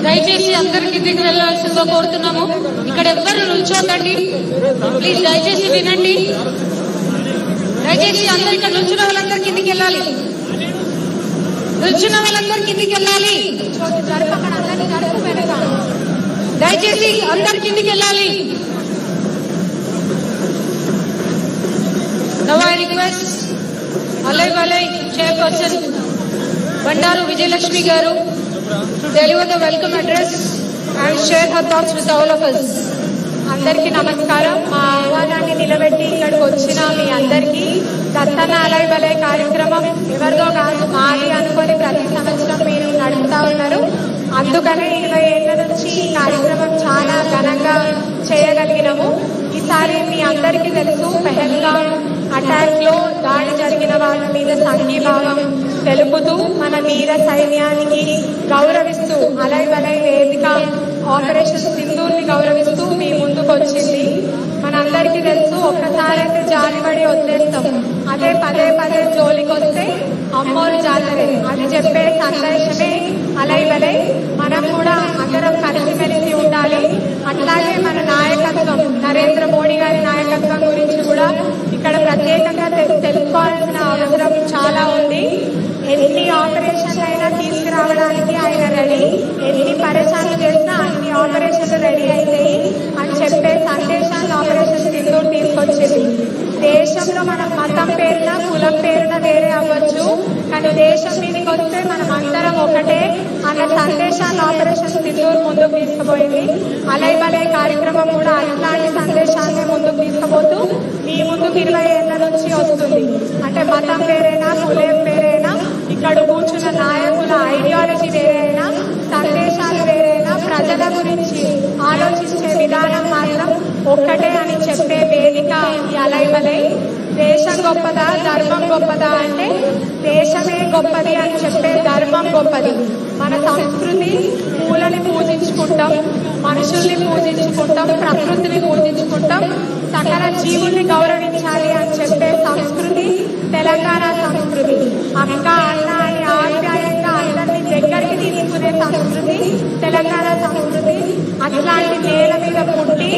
దయచేసి అందరి కిందికి వెళ్లాల్సిందిగా కోరుతున్నాము. ఇక్కడ ఎవ్వరు నిల్చోకండి ప్లీజ్, దయచేసి వినండి. దయచేసి అందరు ఇక్కడ నిల్చున్న వాళ్ళందరూ కిందికి వెళ్ళాలి. నిల్చున్న వాళ్ళందరూ కిందికి వెళ్ళాలి. దయచేసి అందరు కిందికి వెళ్ళాలి. Now I request Alai Balai Chairperson Bandaru Vijayalakshmi Garu to deliver the welcome address and share her thoughts with all of us. అందరికీ నమస్కారం. మా ఆహ్వానాన్ని నిలబెట్టి ఇక్కడికి వచ్చిన మీ అందరికీ దత్తన అలై బలై కార్యక్రమం ఎవరిదో కాదు, మాది అనుకొని ప్రతి సంవత్సరం మీరు నడుపుతా ఉన్నారు. అందుకనే 20 ఏళ్ల నుంచి ఈ కార్యక్రమం చాలా ఘనంగా చేయగలిగినాము. ఈసారి మీ అందరికీ తెలుసు, పెహల్గాం అటాక్ లో దాడి జరిగిన వాళ్ళ మీద సంఘీభావం తెలుపుతూ మన వీర సైన్యానికి గౌరవిస్తూ అలై బలై వేదిక ఆపరేషన్ సింధూర్ని గౌరవిస్తూ మీ ముందుకు వచ్చింది. మనందరికీ తెలుసు, ఒక్కసారైతే జాలిపడి వదిలేస్తాం, అదే పదే పదే జోలికి వస్తే అమ్మోరు జాతరే అది చెప్పే సందేశమే అలై బలై. మనం కూడా అందరం కలిసిమెలిసి ఉండాలి. అట్లాగే మన నాయకత్వం, నరేంద్ర మోడీ గారి నాయకత్వం గురించి కూడా ఇక్కడ ప్రత్యేకంగా తెలుసుకోవాల్సిన అవసరం చాలా ఉంది. ఎన్ని ఆపరేషన్లు అయినా తీసుకురావడానికి ఆయన రెడీ, ఎన్ని పరేషాన్లు చేసినా అన్ని ఆపరేషన్లు రెడీ అవుతాయి అని చెప్పే సందేశాన్ని ఆపరేషన్ సింధూర్ తీసుకొచ్చింది. దేశంలో మనం మతం పేరున కులం పేరున వేరే అవ్వచ్చు, కానీ దేశం మీదకి వస్తే మనం అందరం ఒకటే అన్న సందేశాన్ని ఆపరేషన్ సింధూర్ ముందుకు తీసుకుపోయింది. అలై బలై కార్యక్రమం కూడా అట్లాంటి సందేశాన్ని ముందుకు తీసుకుపోతూ మీ ముందుకు 20 ఏళ్ల నుంచి వస్తుంది. అంటే మతం వేరైనా కులం వేరైనా, ఇక్కడ కూర్చున్న నాయకుల ఐడియాలజీ వేరైనా, సందేశాలు వేరైనా, ప్రజల గురించి ఆలోచించే విధానం మాత్రం ఒక్కటే అని చెప్పే వేదిక ఈ అలై బలై. దేశం గొప్పదా ధర్మం గొప్పదా అంటే దేశమే గొప్పది అని చెప్పే ధర్మం గొప్పది. మన సంస్కృతి పూలని పూజించుకుంటాం, మనుషుల్ని పూజించుకుంటాం, ప్రకృతిని పూజించుకుంటాం, సకల జీవుల్ని గౌరవించాలి అని చెప్పే సంస్కృతి తెలంగాణ సంస్కృతి. అక్క అన్న అని ఆప్యాయంగా అందరినీ దగ్గరికి తీసుకునే సంస్కృతి తెలంగాణ సంస్కృతి. అట్లాంటి నేల మీద పుట్టి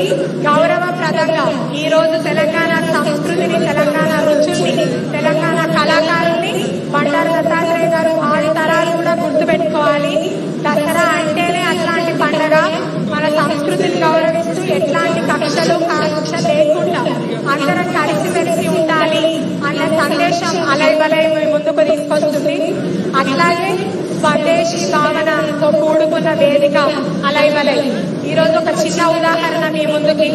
గౌరవప్రదంగా ఈ రోజు తెలంగాణ సంస్కృతిని, తెలంగాణ రుచుల్ని, తెలంగాణ కళాకారుల్ని బండారు దత్తాత్రేయ గారు 6 తరాలు కూడా గుర్తుపెట్టుకోవాలి. దసరా అంటేనే అట్లాంటి పండగ. మన సంస్కృతిని గౌరవిస్తూ ఎట్లాంటి కక్షలు కాక్ష లేకుండా అందరం కలిసిమెలిసి ఉండాలి అన్న సందేశం అలై బలై ముందుకు తీసుకొస్తుంది. అట్లాగే స్వదేశీ భావనతో కూడుకున్న వేదిక అలై బలై. ఈ రోజు ఒక చిన్న ఉదాహరణ మీ ముందుకి,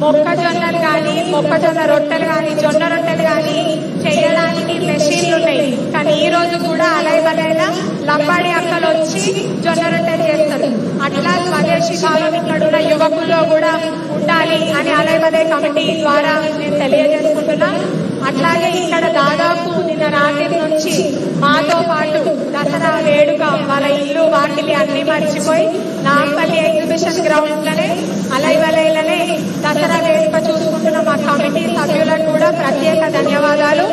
మొక్కజొన్నలు కానీ, మొక్కజొన్న రొట్టెలు కానీ, జొన్న రొట్టెలు కానీ చేయడానికి మెషిన్లు ఉన్నాయి. కానీ ఈ రోజు కూడా అలై బలైన లంబాడి అక్కలు వచ్చి జొన్న రొట్టెలు చేస్తారు. అట్లా స్వదేశీ భావం ఇక్కడున్న యువకుల్లో కూడా ఉండాలి అని అలై బలై కమిటీ ద్వారా నేను తెలియజేసుకుంటున్నా. అట్లాగే ఇక్కడ దాదాపు నిన్న రాత్రి నుంచి మాతో పాటు దసరా వేడుక వాళ్ళ ఇల్లు వాకిలి అన్ని మర్చిపోయి నాంపల్లి ఎగ్జిబిషన్ గ్రౌండ్ లోనే అలై బలైలనే దసరా వేడుక చూసుకుంటున్న మా కమిటీ సభ్యులకు కూడా ప్రత్యేక ధన్యవాదాలు.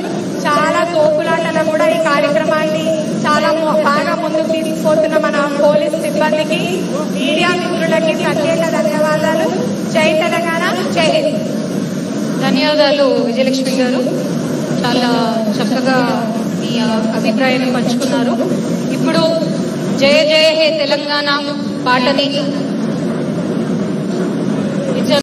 చాలా తోపులాటలు కూడా ఈ కార్యక్రమాన్ని చాలా బాగా ముందుకు తీసుకుపోతున్న మన పోలీస్ సిబ్బందికి, మీడియా మిత్రులకి ప్రత్యేక ధన్యవాదాలు. జై తెలంగాణ, జై హింద్. ధన్యవాదాలు విజయలక్ష్మి గారు, చాలా చక్కగా మీ అభిప్రాయాన్ని పంచుకున్నారు. ఇప్పుడు జయ జయ హే తెలంగాణ పాటని